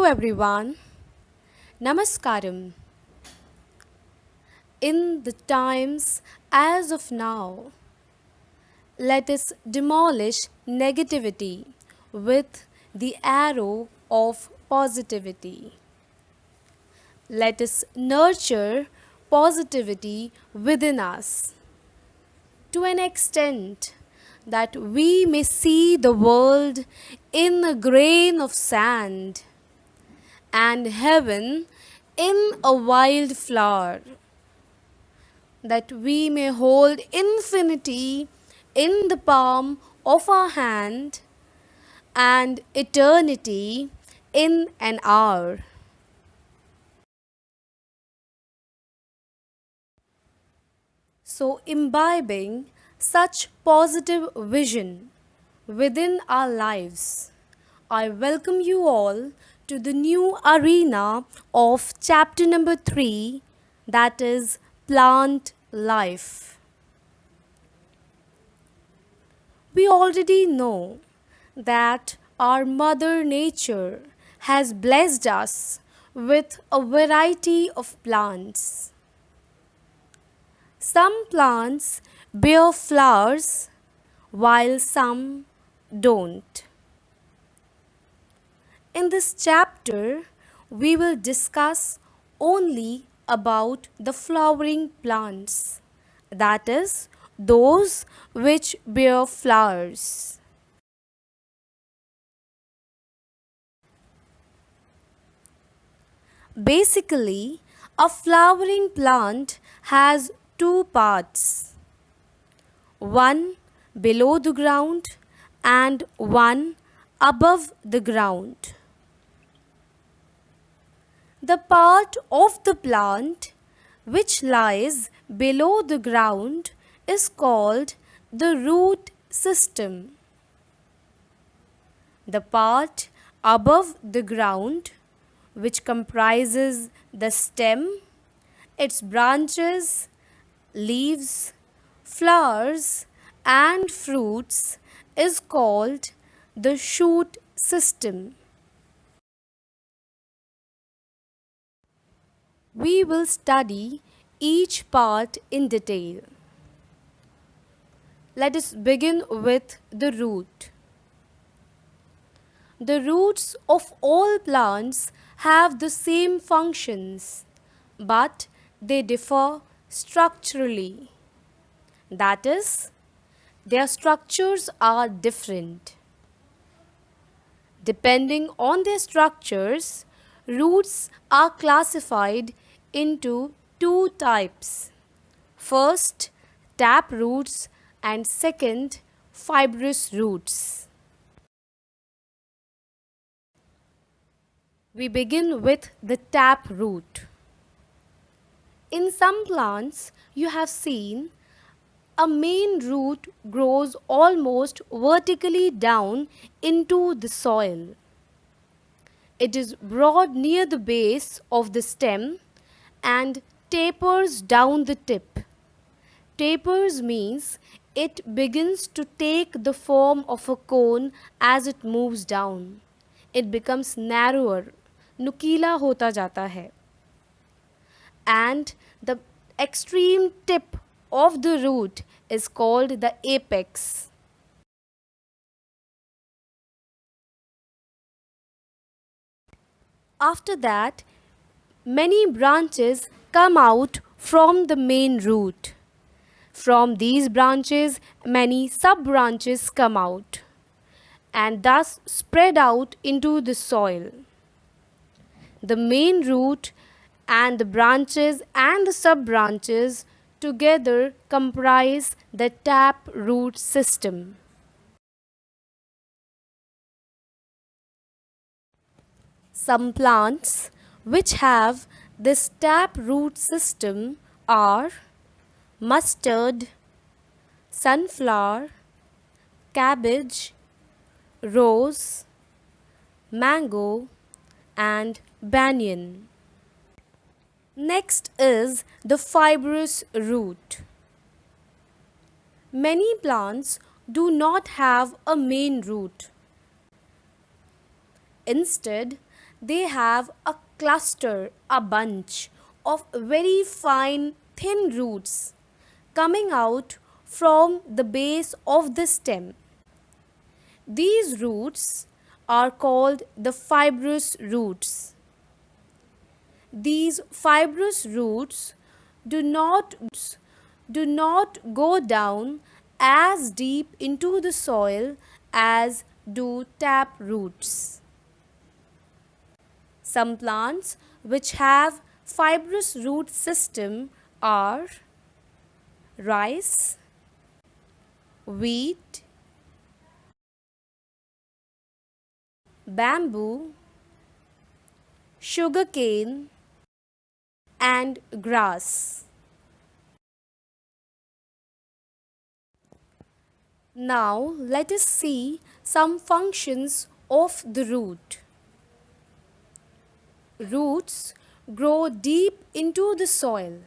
everyone. Namaskaram. In the times as of now, let us demolish negativity with the arrow of positivity. Let us nurture positivity within us to an extent that we may see the world in a grain of sand and heaven in a wild flower, that we may hold infinity in the palm of our hand and eternity in an hour. So, imbibing such positive vision within our lives, I welcome you all to the new arena of chapter number 3, that is plant life. We already know that our Mother Nature has blessed us with a variety of plants. Some plants bear flowers while some don't. In this chapter, we will discuss only about the flowering plants, that is, those which bear flowers. Basically, a flowering plant has two parts, one below the ground and one above the ground. The part of the plant which lies below the ground is called the root system. The part above the ground, which comprises the stem, its branches, leaves, flowers, and fruits, is called the shoot system. We will study each part in detail. Let us begin with the root. The roots of all plants have the same functions, but they differ structurally. That is, their structures are different. Depending on their structures, roots are classified into two types. First, tap roots, and second, fibrous roots. We begin with the tap root. In some plants, you have seen a main root grows almost vertically down into the soil. It is broad near the base of the stem and tapers down the tip. Tapers means it begins to take the form of a cone as it moves down. It becomes narrower, नुकीला होता जाता है. And the extreme tip of the root is called the apex. After that, many branches come out from the main root. From these branches, many sub-branches come out and thus spread out into the soil. The main root and the branches and the sub-branches together comprise the tap root system. Some plants which have this tap root system are mustard, sunflower, cabbage, rose, mango, and banyan. Next is the fibrous root. Many plants do not have a main root. Instead, They have a cluster, a bunch of very fine, thin roots coming out from the base of the stem. These roots are called the fibrous roots. These fibrous roots do not go down as deep into the soil as do tap roots. Some plants which have fibrous root system are rice, wheat, bamboo, sugarcane, and grass. Now let us see some functions of the root. Roots grow deep into the soil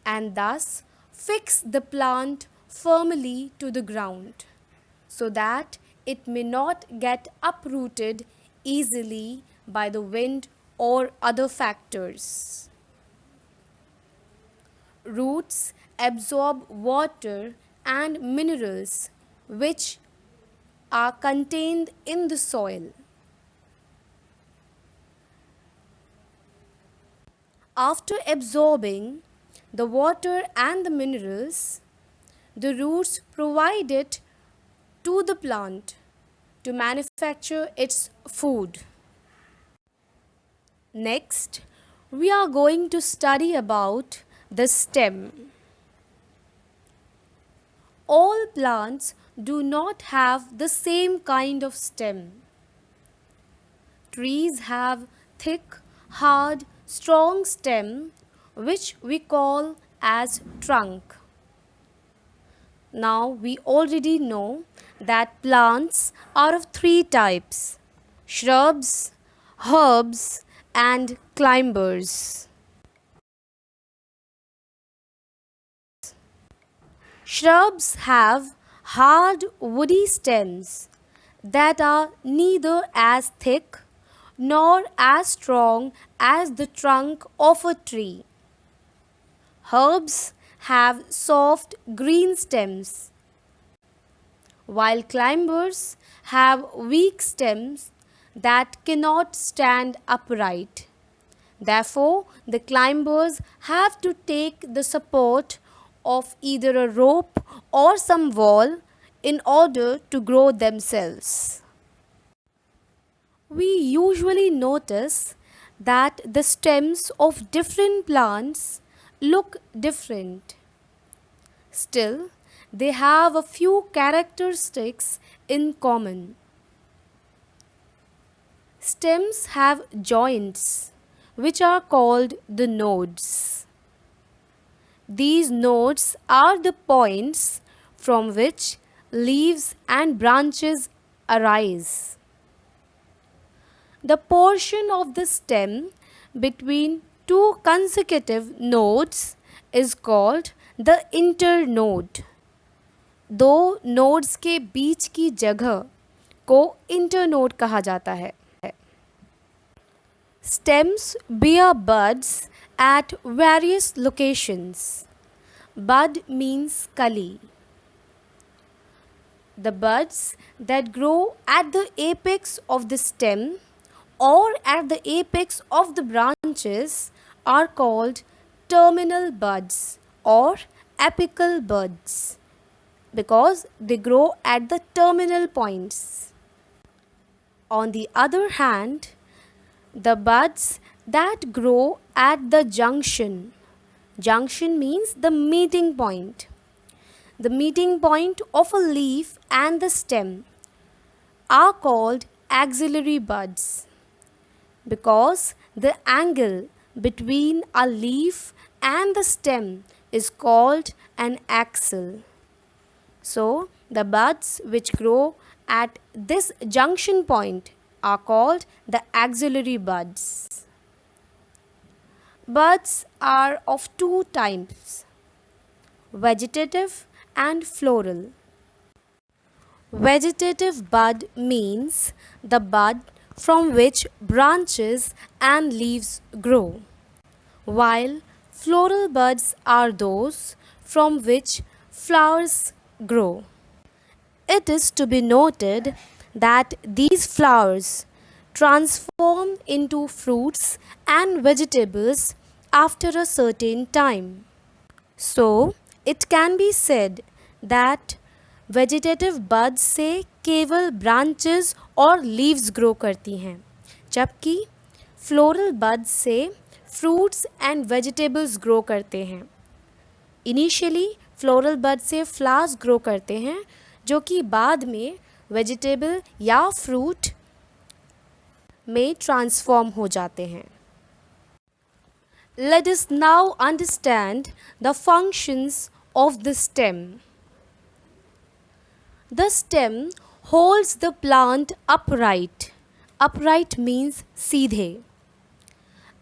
and thus fix the plant firmly to the ground so that it may not get uprooted easily by the wind or other factors. Roots absorb water and minerals which are contained in the soil. After absorbing the water and the minerals, the roots provide it to the plant to manufacture its food. Next, we are going to study about the stem. All plants do not have the same kind of stem. Trees have thick, hard, strong stem which we call as trunk. Now we already know that plants are of three types: shrubs, herbs, and climbers. Shrubs have hard woody stems that are neither as thick nor as strong as the trunk of a tree. Herbs have soft green stems, while climbers have weak stems that cannot stand upright. Therefore, the climbers have to take the support of either a rope or some wall in order to grow themselves. We usually notice that the stems of different plants look different. Still, they have a few characteristics in common. Stems have joints, which are called the nodes. These nodes are the points from which leaves and branches arise. The portion of the stem between two consecutive nodes is called the internode. दो nodes के बीच की जगह को internode कहा जाता है. Stems bear buds at various locations. Bud means kali. The buds that grow at the apex of the stem or at the apex of the branches are called terminal buds or apical buds because they grow at the terminal points. On the other hand, the buds that grow at the junction means the meeting point. The meeting point of a leaf and the stem are called axillary buds because the angle between a leaf and the stem is called an axil. So, the buds which grow at this junction point are called the axillary buds. Buds are of two types: vegetative and floral. Vegetative bud means the bud from which branches and leaves grow, while floral buds are those from which flowers grow. It is to be noted that these flowers transform into fruits and vegetables after a certain time. So, it can be said that vegetative buds से केवल branches और leaves grow करती हैं, जबकि floral buds से fruits and vegetables grow करते हैं. Initially, floral buds से flowers grow करते हैं, जो कि बाद में vegetable या fruit में transform हो जाते हैं. Let us now understand the functions of the stem. The stem holds the plant upright. Upright means सीधे,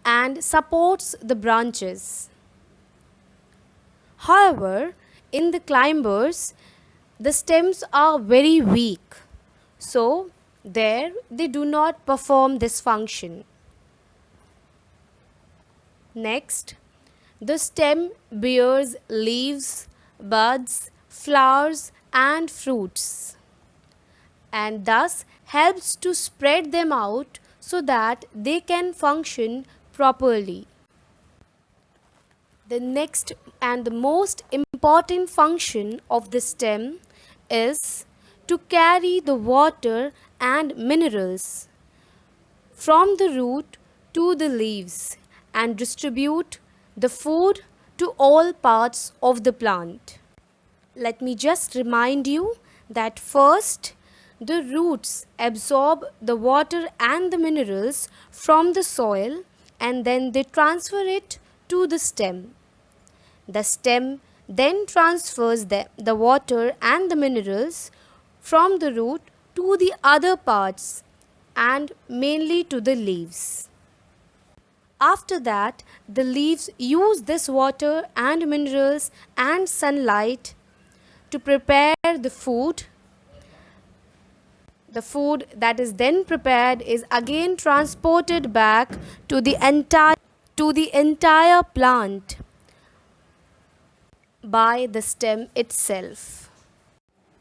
and supports the branches. However, in the climbers, the stems are very weak, so there they do not perform this function. Next, the stem bears leaves, buds, flowers and fruits, and thus helps to spread them out so that they can function properly. The next and the most important function of the stem is to carry the water and minerals from the root to the leaves and distribute the food to all parts of the plant. Let me just remind you that first, the roots absorb the water and the minerals from the soil, and then they transfer it to the stem. The stem then transfers the water and the minerals from the root to the other parts and mainly to the leaves. After that, the leaves use this water and minerals and sunlight to prepare the food. The food that is then prepared is again transported back to the entire plant by the stem itself.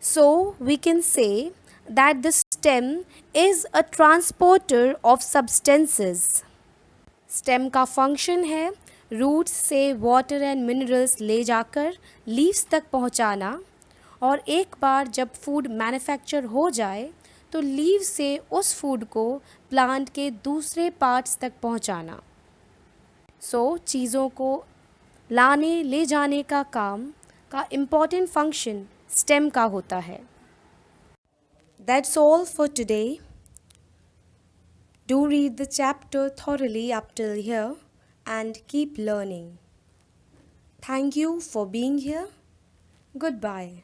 So we can say that the stem is a transporter of substances. Stem का function है roots से water and minerals ले जाकर leaves तक पहुंचाना, और एक बार जब फूड मैन्युफैक्चर हो जाए तो लीव से उस फूड को प्लांट के दूसरे पार्ट्स तक पहुंचाना. सो चीज़ों को लाने ले जाने का काम का इम्पॉर्टेंट फंक्शन स्टेम का होता है. That's all for today. Do read the chapter thoroughly up till here and keep learning. Thank you for being here. Goodbye.